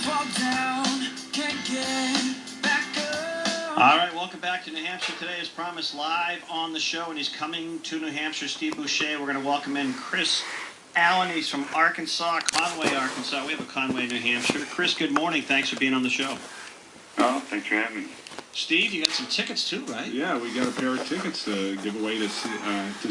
All right, welcome back to New Hampshire today. As promised, live on the show, and he's coming to New Hampshire, Steve Boucher. We're going to welcome in Kris Allen. He's from Arkansas, Conway, Arkansas. We have a Conway, New Hampshire. Kris, good morning. Thanks for being on the show. Oh, thanks for having me. Steve, you got some tickets too, right? Yeah, we got a pair of tickets to give away to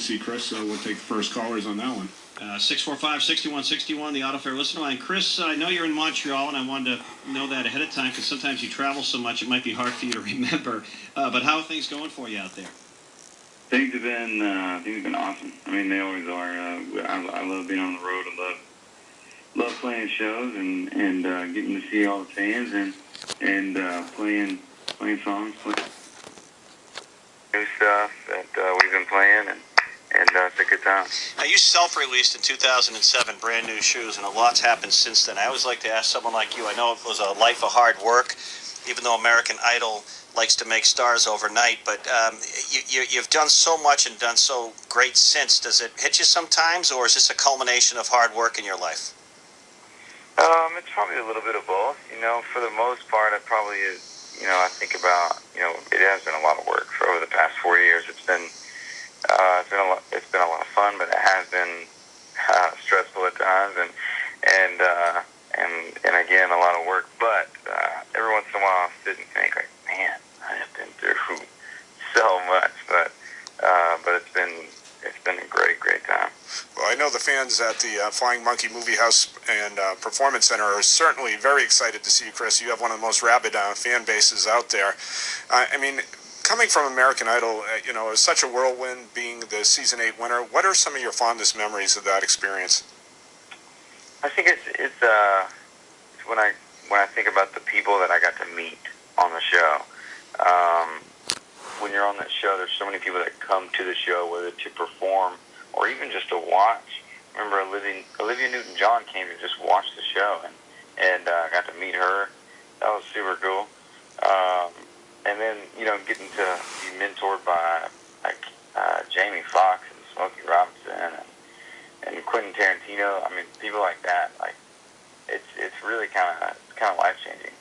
see Kris, so we'll take the first callers on that one. 645-6161, the auto fare listener line. Kris, I know you're in Montreal, and I wanted to know that ahead of time because sometimes you travel so much it might be hard for you to remember. But how are things going for you out there? Things have been awesome. I mean, they always are. I love being on the road. I love playing shows and getting to see all the fans and playing songs, playing new stuff that we've been playing and it's a good time. Now, you self-released in 2007, brand new shoes, and a lot's happened since then. I always like to ask someone like you, I know it was a life of hard work, even though American Idol likes to make stars overnight, but you've done so much and done so great since. Does it hit you sometimes, or is this a culmination of hard work in your life? It's probably a little bit of both. You know, for the most part, it probably is. You know, I think about, it has been a lot of work for over the past 4 years. It's been a lot of fun, but it has been stressful at times, and again a lot of work. But every once in a while, I'll sit and think, like, man, I have been through so much, but it's been a great time. Well, I know the fans at the Flying Monkey Movie House and Performance Center are certainly very excited to see you, Kris. You have one of the most rabid fan bases out there. I mean, coming from American Idol, it was such a whirlwind being the Season 8 winner. What are some of your fondest memories of that experience? I think it's when I think about the people that I got to meet on the show. When you're on that show, there's so many people that come to the show, whether to perform or even just to watch. I remember Olivia Newton-John came to just watch the show, and I got to meet her. That was super cool. And then, getting to be mentored by Jamie Foxx and Smokey Robinson and Quentin Tarantino. I mean, people like that. Like, it's really kind of life changing.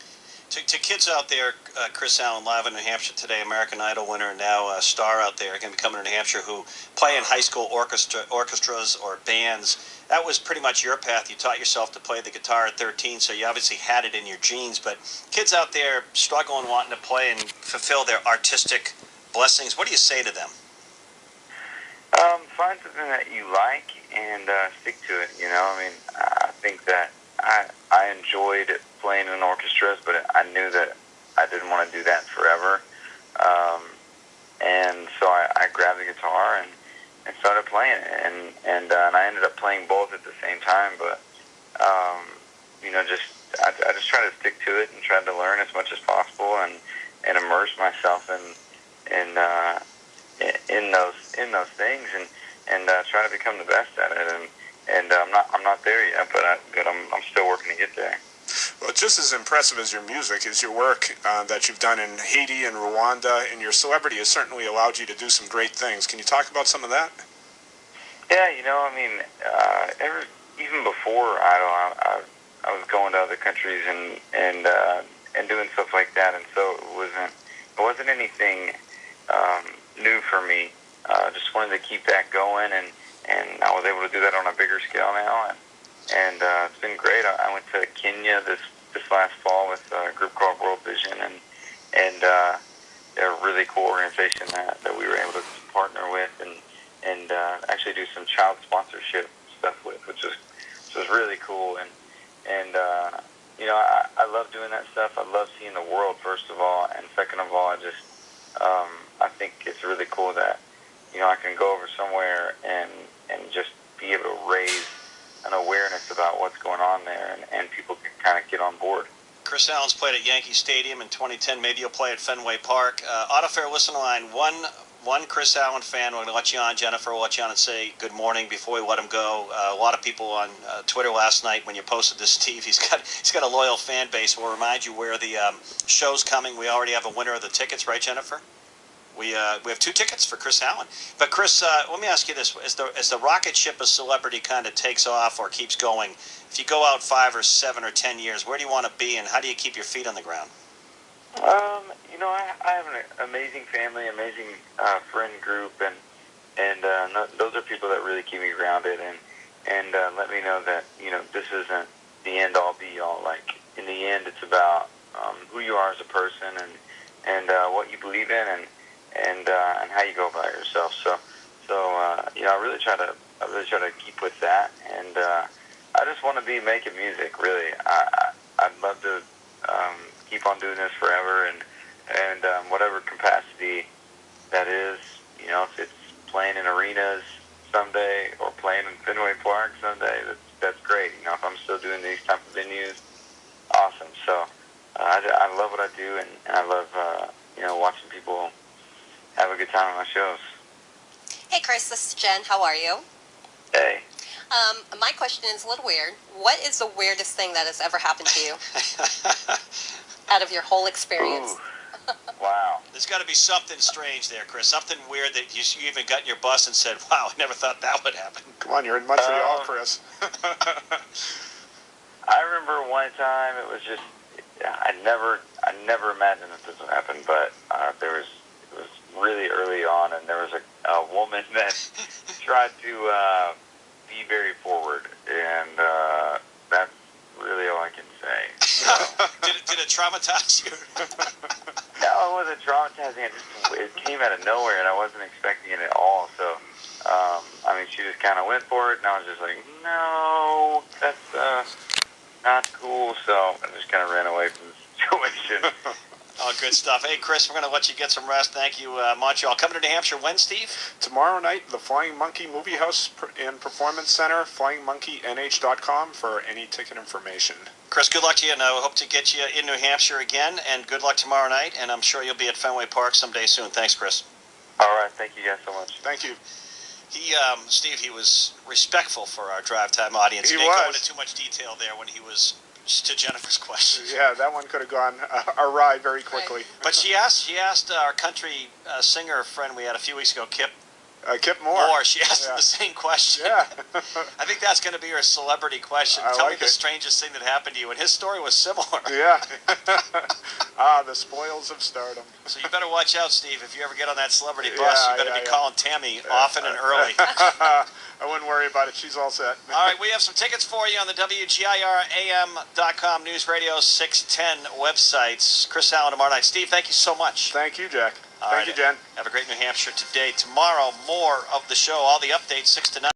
To kids out there, Kris Allen, live in New Hampshire today, American Idol winner, and now a star out there, going to be coming to New Hampshire, who play in high school orchestras or bands. That was pretty much your path. You taught yourself to play the guitar at 13, so you obviously had it in your genes. But kids out there struggling, wanting to play and fulfill their artistic blessings, what do you say to them? Find something that you like and stick to it. I mean, I think that I enjoyed playing in orchestras, but I knew that I didn't want to do that forever. And so I grabbed the guitar and started playing it, and I ended up playing both at the same time. But I just try to stick to it and try to learn as much as possible and immerse myself in those things and try to become the best at it. And I'm not there yet, but I'm still working to get there. Well, just as impressive as your music is your work that you've done in Haiti and Rwanda, and your celebrity has certainly allowed you to do some great things. Can you talk about some of that? Yeah, even before Idol, I was going to other countries and doing stuff like that, and so it wasn't anything new for me. Just wanted to keep that going, and I was able to do that on a bigger scale now, and it's been great. I went to Kenya this last fall with a group called World Vision, and they're a really cool organization that we were able to partner with and actually do some child sponsorship stuff with, which was really cool. And I love doing that stuff. I love seeing the world, first of all, and second of all, I think it's really cool that I can go over somewhere and just be able to raise an awareness about what's going on there, and people can kind of get on board. Kris Allen's played at Yankee Stadium in 2010. Maybe you'll play at Fenway Park. Auto Fair listener line, one Kris Allen fan. We're going to let you on. Jennifer will let you on and say good morning before we let him go. A lot of people on Twitter last night when you posted this, Steve. He's got a loyal fan base. We'll remind you where the show's coming. We already have a winner of the tickets, right, Jennifer? We have 2 tickets for Kris Allen. But Kris, let me ask you this: as the rocket ship of celebrity kind of takes off or keeps going, if you go out 5 or 7 or 10 years, where do you want to be, and how do you keep your feet on the ground? I have an amazing family, amazing friend group, and those are people that really keep me grounded and let me know that this isn't the end all be all. Like in the end, it's about who you are as a person and what you believe in and how you go about yourself. So I really try to keep with that, and I just want to be making music. Really, I'd love to keep on doing this forever, and whatever capacity that is. If it's playing in arenas someday or playing in Fenway Park someday, that's great. If I'm still doing these type of venues, awesome. So I love what I do, and I love watching people have a good time at my shows. Hey Kris, this is Jen. How are you? Hey. My question is a little weird. What is the weirdest thing that has ever happened to you out of your whole experience? Ooh. Wow. There's got to be something strange there, Kris. Something weird that you even got in your bus and said, "Wow, I never thought that would happen." Come on, you're in Montreal, Kris. I remember one time it was just I never imagined that this would happen, but it was really early on, and there was a woman that tried to be very forward, and that's really all I can say. So. Did it traumatize you? No, it wasn't traumatizing. It came out of nowhere, and I wasn't expecting it at all. So, she just kind of went for it, and I was just like, no, that's not cool. So I just kind of ran away from the situation. Oh, good stuff. Hey, Kris, we're going to let you get some rest. Thank you, Montreal. Coming to New Hampshire when, Steve? Tomorrow night, the Flying Monkey Movie House and Performance Center, flyingmonkeynh.com for any ticket information. Kris, good luck to you, and I hope to get you in New Hampshire again, and good luck tomorrow night, and I'm sure you'll be at Fenway Park someday soon. Thanks, Kris. All right. Thank you guys so much. Thank you. Steve, he was respectful for our drive time audience. He didn't go was. into too much detail there when he was to Jennifer's question. Yeah, that one could have gone awry very quickly. Right. But she asked our country singer friend we had a few weeks ago, Kip Kip Moore. She asked him the same question. Yeah. I think that's going to be her celebrity question. I Tell me like the it. strangest thing that happened to you, and his story was similar. Yeah. The spoils of stardom. So you better watch out, Steve. If you ever get on that celebrity bus, Yeah, you better yeah, be yeah. calling Tammy often and early. I wouldn't worry about it. She's all set. All right, we have some tickets for you on the WGIRAM.com News Radio 610 websites. Kris Allen tomorrow night. Steve, thank you so much. Thank you, Jack. All Thank right, you, Jen. Have a great New Hampshire today. Tomorrow, more of the show, all the updates, 6 to 9.